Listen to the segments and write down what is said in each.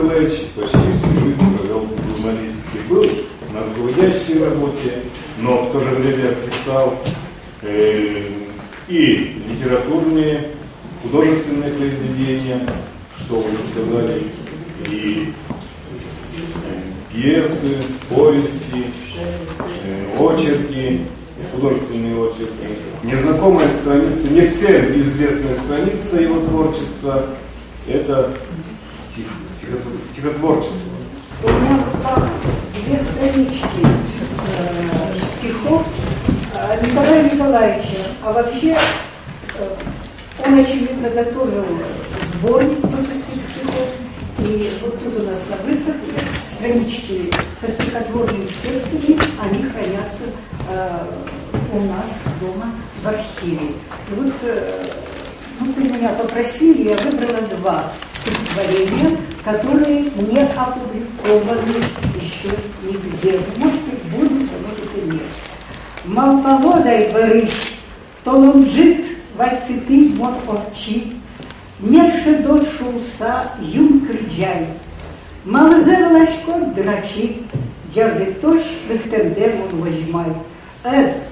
Николаевич почти всю жизнь провел в журналистике. Был на руководящей работе, но в то же время писал и литературные, художественные произведения, что вы сказали, и пьесы, повести, очерки, художественные очерки. Незнакомая страница, не всем известная страница его творчества – это стихотворчество. У меня в руках 2 странички стихов Николая Николаевича. А вообще он, очевидно, готовил сборник выпустить стихов. И вот тут у нас на выставке странички со стихотворными текстами, они хранятся у нас дома в архиве. И вот вы меня попросили, я выбрала 2 стихотворения, которые не опубликованы еще нигде. Может быть, будут, а может и нет. Малповодай бериш, то лонжит вальсити мон орчи, менше дольше уса юн кричай, малзе влашко драчи, джарди тош вихтемдемон возьмай,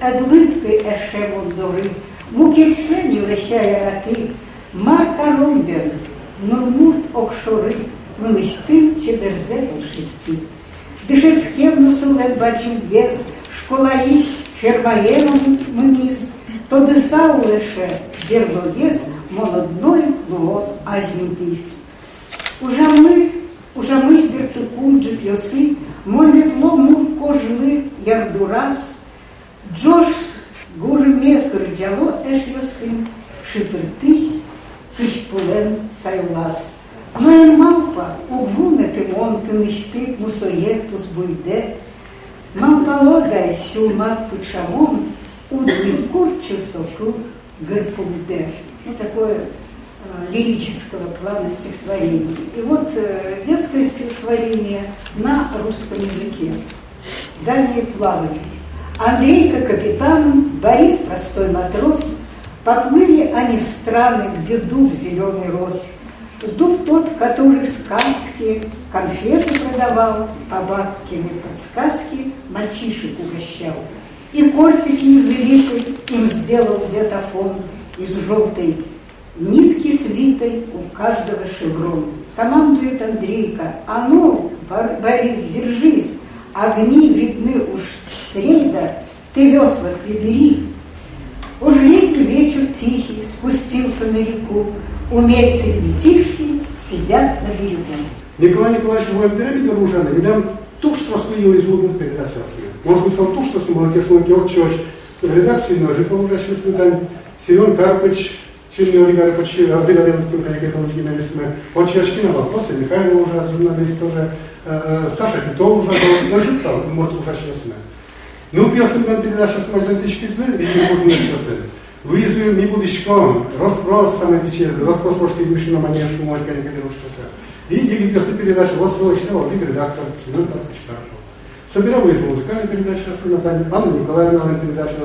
едлитки ешемон дори, мукіцені лещає ати, марка ромбен, нурмурт окшори, нунистим чи дерзевел шитки. Дишецькем носулен бачу без, школа іщ, фермаєром мніс, то десау лише дерлогес, молодной плугон ажнітись. Ужами ж бертикун джитльоси, мой ветло мур кожли ярдурас, джош гурме кирджало ешйосим, шипертиш, кишпулен сайлас. Моя малпа угвуне тимон тиништи мусоєтус буйде, малпалодай сюлмат пучамон, удвикурчу соку гырпумде. Ну, такое лирического плана стихотворения. И вот детское стихотворение на русском языке. Дальние плавания. Андрейка капитаном, Борис простой матрос, поплыли они в страны, где дуб зеленый рос. Дуб тот, который в сказке конфеты продавал, по бабкиной подсказке мальчишек угощал. И кортики из липы им сделал где-то фон, из желтой нитки свитой у каждого шеврон. Командует Андрейка: а ну, Борис, держись, огни видны уж с рейда, ты весла прибери. Уж летний вечер тихий спустился на реку, умельцы ребятишки сидят на берегу. Николай Николаевич, вы отберете дорожаны, видам ту, что слыли из лунных передач. Может быть, он ту, что самолетешный Георгиевич в редакции ножит, он уже там Семен Карпыч, Чинный Олег Карпыч, Авдегален, Каликетович Генерисме, он Чешкина, вопросы, Михаил уже, журналист тоже, Саша Петов уже, ножит там, может, уже честно. Ну, пьесом нам передача с Мазантички Зель, видимо, можно еще сэр. Вызов не будущко, Роспрос, самый печезный, Роспрос, может, измещено манежу, мой Каликетович часа. И пьеса передача, вот свой снова, редактор, Семен Карпыч Карпов. Собирал из музыкальной передачи Анна Николаевна передача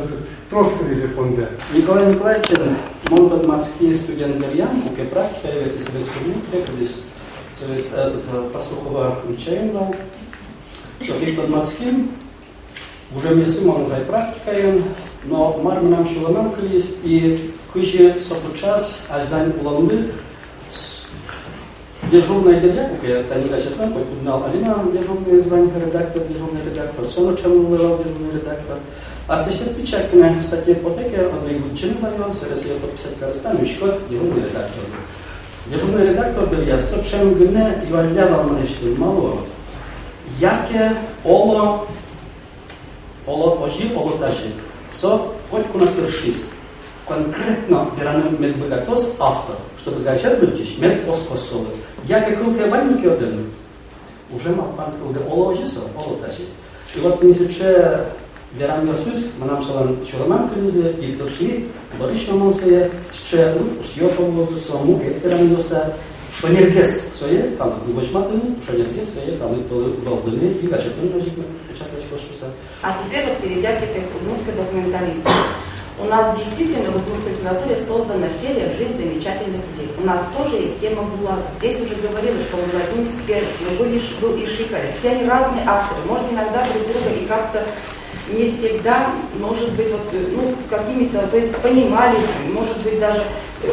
Троскали за фонда. Николай Николаевич, молодой мацкий студент Дарьян, уке практика, я в Советском Союзе, этот послухова учаем дал. Все, ких-то мацкий, уже мне сымон уже и практика, но марми нам шуламам колись, и кыжи сопучас, аж дань уланды, дежурная директор, это не дальше там, поднял Алина, дежурный звание дежурный редактор, Сома Чамулова, дежурный редактор. А следует печатка, кстати, ипотеки, он не будет чинный район, если я подписать корыстан, Мишко, дежурный редактор. Дежурный редактор был я, сочем гне, и вальдявал на нечто мало. Яке оло ожи, оло тажи, со хоть кунас вершис. Конкретно веранем медбогатос автор, чтобы гачат бюджет, медпоскосовы. Яке кулке банники один, уже мавпан кулке оло ожи, со оло тажи. И вот несече Вярам Йосис, манам шуламам калюзе, и товши, барично монсея, ще усьосал возле саму, Вярам Йоса, шонергес своє, кали вочматыны, шонергес своє, кали волдыны, и гачатыны ножик печатать кошуса. А теперь вот перейдя к этой русской документалистике. У нас действительно вот в русской литературе создана серия «Жизнь замечательных людей». У нас тоже есть тема Булата. Здесь уже говорилось, что он был одним из первых, но был и Шикарев. Все они разные авторы, может иногда друг друга и как-то не всегда, может быть, вот, ну, какими-то, то есть понимали, может быть, даже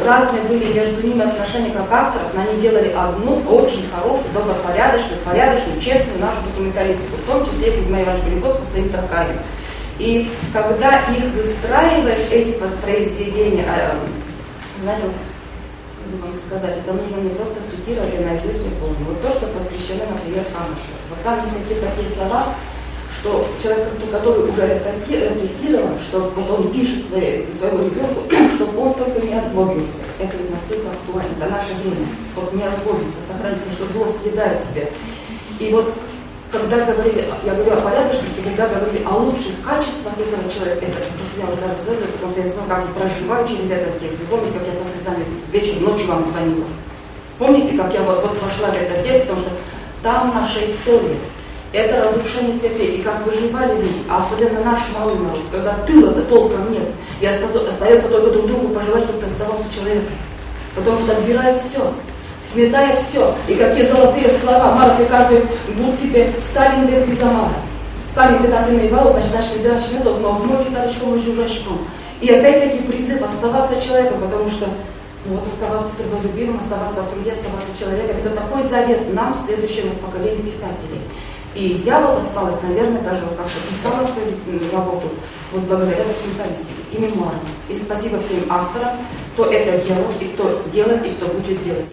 разные были между ними отношения как авторов, но они делали одну очень хорошую, добропорядочную, честную нашу документалистику, в том числе и Кузьма Иванович Беляков со своим Таркаевым. И когда их выстраиваешь, эти произведения, знаете, как вам сказать, это нужно не просто цитировать, а наизусть не помню. Вот то, что посвящено, например, Камышеву. Вот там есть такие слова, что человек, который уже репрессирован, что вот он пишет своему ребенку, чтобы он только не озлобился. Это настолько актуально, это наше время. Вот не озлобиться, сохраниться, что зло съедает себя. И вот когда говорили, я говорю о порядочности, когда говорили о лучших качествах этого человека, это просто я уже даже слезы, потому что я знаю, как я проживаю через этот текст. Вы помните, как я со слезами вечером, ночью вам звонила? Помните, как я вот вошла в этот текст, потому что там наша история. Это разрушение цепей, и как выживали люди, а особенно наш малый народ, когда тыла-то толком нет, и остается только друг другу пожелать, чтобы ты оставался человеком. Потому что отбирает все, сметает все. И какие золотые слова, Марк, каждый звук тебе, Сталин век без Амара. Сталин когда ты наебал, значит, наш лидерский мезок, но мой лидерочком, мой жужжачком. И опять-таки призыв оставаться человеком, потому что ну, вот оставаться трудолюбивым, оставаться в труде, оставаться человеком, это такой завет нам, следующему поколению писателей. И я вот осталась, наверное, даже вот как-то писала свою работу вот благодаря документалистике и мемуарам. И спасибо всем авторам, кто это делал, и кто делает, и кто будет делать.